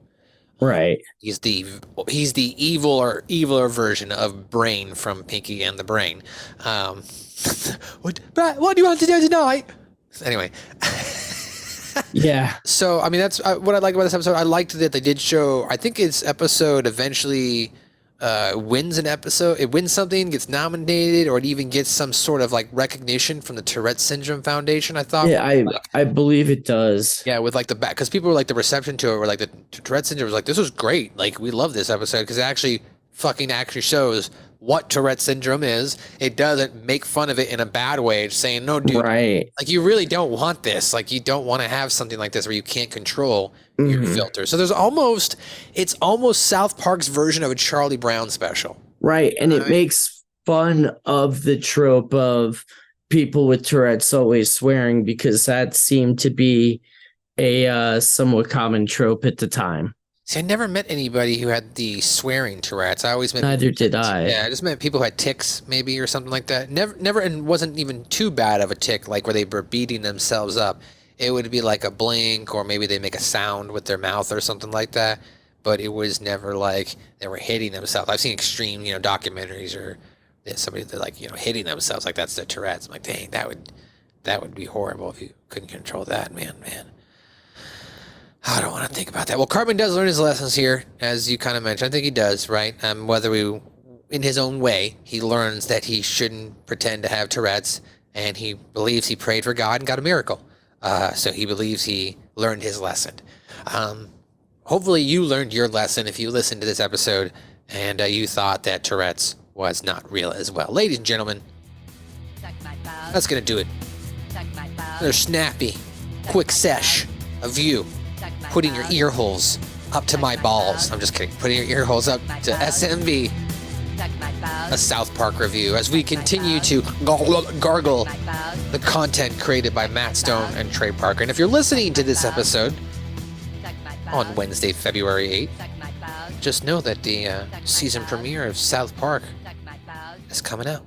Right. He's the evil or eviler version of Brain from Pinky and the Brain. What do you want to do tonight? Anyway. Yeah. So, I mean, that's what I like about this episode. I liked that they did show, I think its episode eventually wins an episode. It wins something, gets nominated, or it even gets some sort of like recognition from the Tourette Syndrome Foundation, I thought. Yeah, I believe it does. Yeah, with like the back, because people were like, the reception to it were like, the Tourette Syndrome was like, this was great. Like, we love this episode because it actually shows what Tourette Syndrome is. It doesn't make fun of it in a bad way. It's saying, no, dude, right. like, you really don't want this. Like, you don't want to have something like this where you can't control your filter. So it's almost South Park's version of a Charlie Brown special. Right. And it makes fun of the trope of people with Tourette's always swearing, because that seemed to be a somewhat common trope at the time. See, I never met anybody who had the swearing Tourette's. I always met. Neither did I. Yeah, I just met people who had tics, maybe, or something like that. Never, and wasn't even too bad of a tic, like where they were beating themselves up. It would be like a blink, or maybe they make a sound with their mouth or something like that. But it was never like they were hitting themselves. I've seen extreme, documentaries or somebody that like, hitting themselves like that's their Tourette's. I'm like, dang, that would be horrible if you couldn't control that, man. I don't want to think about that. Well, Cartman does learn his lessons here, as you kind of mentioned. I think he does, right? In his own way, he learns that he shouldn't pretend to have Tourette's, and he believes he prayed for God and got a miracle. So he believes he learned his lesson. Hopefully you learned your lesson if you listened to this episode and you thought that Tourette's was not real as well. Ladies and gentlemen, that's going to do it. Another snappy, quick sesh of you putting your ear holes up to my balls. I'm just kidding. Putting your ear holes up to SMV, a South Park review, as we continue to gargle the content created by Matt Stone and Trey Parker. And if you're listening to this episode on Wednesday, February 8th, just know that the season premiere of South Park is coming out.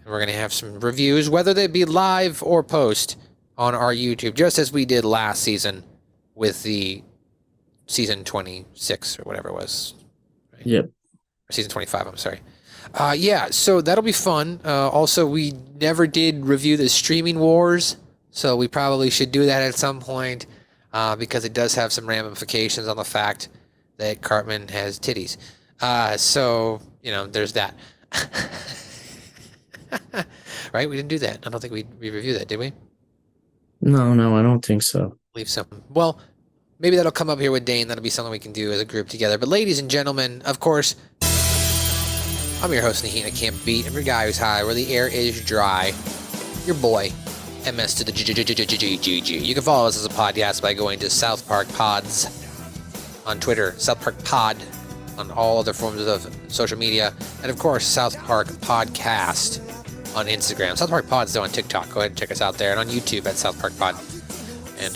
And we're going to have some reviews, whether they be live or post, on our YouTube, just as we did last season with the season 26 or whatever it was. Right? Yep. Or season 25, I'm sorry. Yeah, so that'll be fun. Also, we never did review the Streaming Wars, so we probably should do that at some point, because it does have some ramifications on the fact that Cartman has titties. So, there's that. Right? We didn't do that. I don't think we reviewed that, did we? No, I don't think so. Leave some. Well, maybe that'll come up here with Dane. That'll be something we can do as a group together. But ladies and gentlemen, of course, I'm your host, Naheem. I can't beat. I'm your guy who's high, where the air is dry. Your boy, MS to the GGGGGG. You can follow us as a podcast by going to South Park Pods on Twitter, South Park Pod on all other forms of social media, and of course, South Park Podcast on Instagram. South Park Pod's still on TikTok. Go ahead and check us out there, and on YouTube at South Park Pod. And,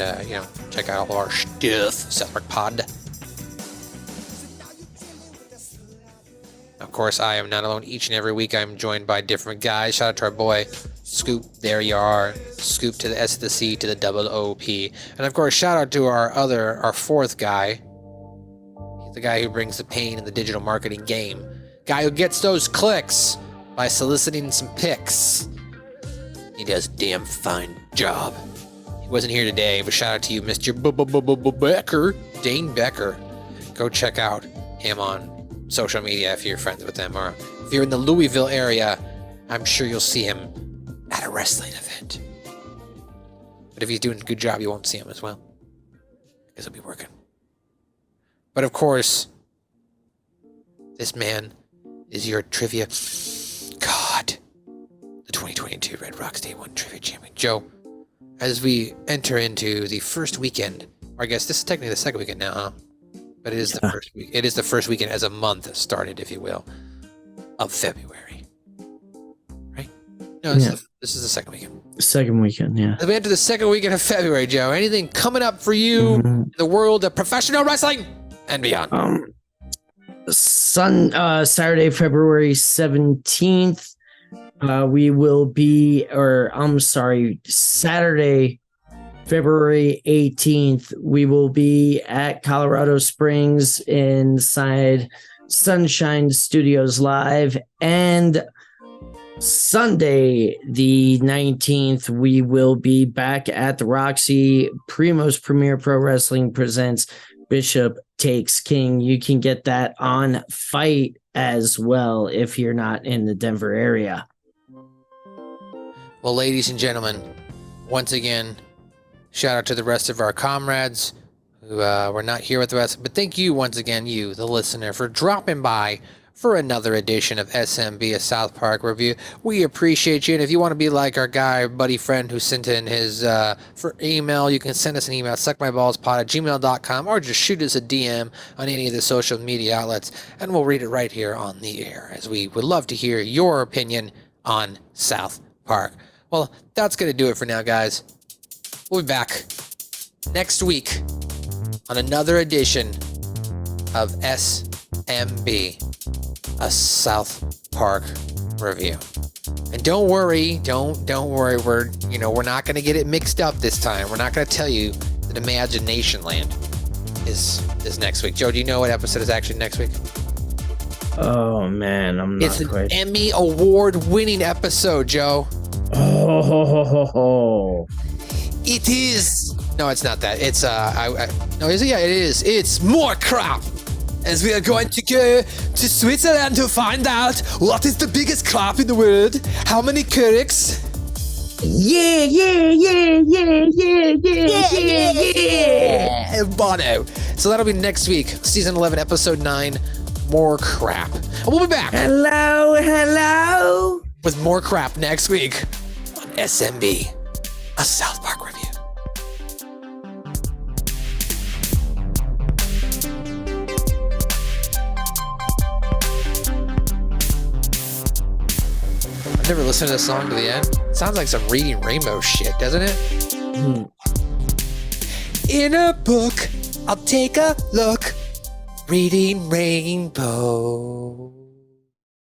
check out all our stuff, South Park Pod. Of course, I am not alone. Each and every week, I'm joined by different guys. Shout out to our boy, Scoop. There you are. Scoop to the S to the C to the double O-P. And, of course, shout out to our fourth guy. He's the guy who brings the pain in the digital marketing game. Guy who gets those clicks by soliciting some pics. He does a damn fine job. He wasn't here today, but shout out to you, Mr. Becker, Dane Becker. Go check out him on social media if you're friends with him, or if you're in the Louisville area, I'm sure you'll see him at a wrestling event. But if he's doing a good job, you won't see him as well, because he'll be working. But of course, this man is your trivia god, the 2022 Red Rocks Day 1 Trivia Champion. Joe, as we enter into the first weekend, or I guess this is technically the second weekend now, huh? But it is the first week. It is the first weekend as a month started, if you will, of February. Right? No, this is the second weekend. Second weekend, yeah. As we enter the second weekend of February, Joe, anything coming up for you in the world of professional wrestling and beyond? Saturday, February 17th, we will be, Saturday, February 18th, we will be at Colorado Springs inside Sunshine Studios Live. And Sunday, the 19th, we will be back at the Roxy. Primo's Premier Pro Wrestling presents Bishop Takes King. You can get that on Fight as well if you're not in the Denver area. Well, ladies and gentlemen, once again, shout out to the rest of our comrades who were not here with us. But thank you once again, you, the listener, for dropping by for another edition of SMB, a South Park review. We appreciate you. And if you want to be like our guy, buddy, friend who sent in his for email, you can send us an email, suckmyballspod@gmail.com, or just shoot us a DM on any of the social media outlets, and we'll read it right here on the air, as we would love to hear your opinion on South Park. Well, that's going to do it for now, guys. We'll be back next week on another edition of SMB, a South Park review. And don't worry, don't worry. We're not going to get it mixed up this time. We're not going to tell you that Imagination Land is next week. Joe, do you know what episode is actually next week? Oh man, I'm not It's an quite. Emmy award-winning episode, Joe. Oh. It is. No, it's not that. It's no, is it? Yeah, it is. It's more crap. As we are going to go to Switzerland to find out what is the biggest crap in the world. How many Kurix? Yeah. Bono. So that'll be next week, season 11, episode 9. More crap. And we'll be back. Hello. With more crap next week on SMB, a South Park review. I've never listened to this song to the end. Sounds like some Reading Rainbow shit, doesn't it? In a book, I'll take a look. Reading Rainbow.